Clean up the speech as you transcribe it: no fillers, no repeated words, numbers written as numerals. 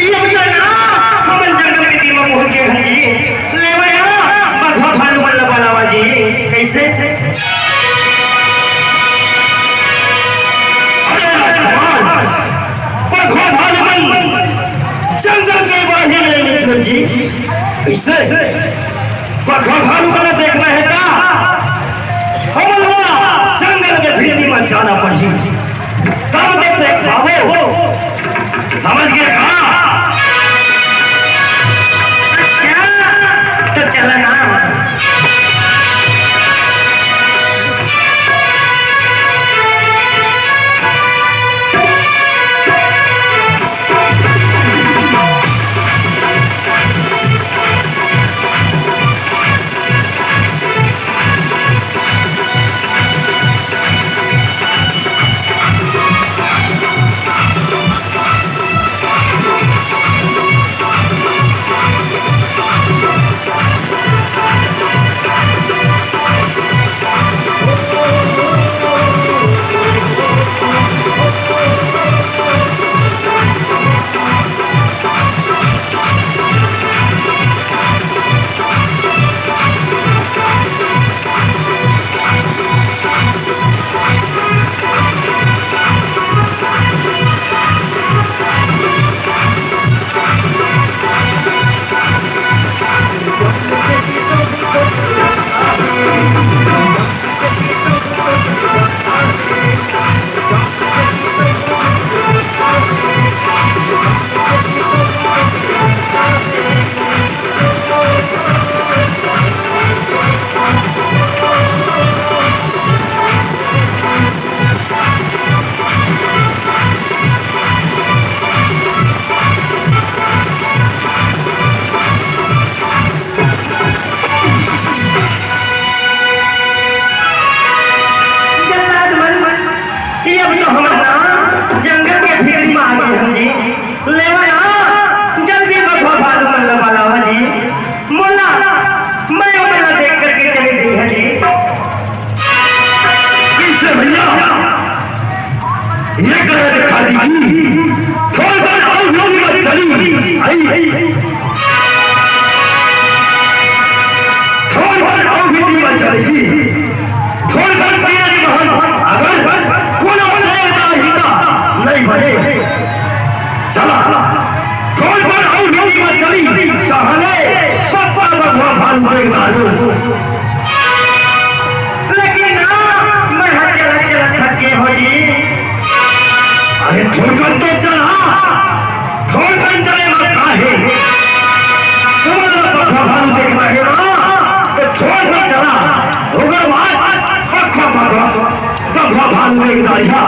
ये बताना हम जंगल के टीम में पहुंच गए हैं ले भैया बघवा भालू बल्ला बलावा जी कैसे अरे राजकुमार बघवा भालू बल जंगल के बाहर ले मित्र जी कैसे बघवा भालू बल देखना है ता हम जंगल के भीतर में जाना पड़ी तब तक देख पावे हो समझ गए कहा अच्छा तो चला ना जंगल के भीड़ में आ गए हम जी लेवना जल्दी बघवा भालू बल्ला बलावा जी मोला मैं मोला देख करके चली गई है जी किससे भैया ये कर दिखा दी थोड़ी बार और होगी मत चली आई थोड़ी बार और भी मत चलेगी थोड़ी बार भैया जी महान अगर कौन नहीं बने चला थोड़ी बार और होगी मत चली कहने पप्पा बघवा भालू देख डालू लेकिन ना मैं चला थके हो जी अरे थोड़कर तो चला थोड़कर चले मत काहे तुम्हारा बघवा भालू देखना है ना तो थोड़कर चला होगा बात बघवा भालू देख डालिया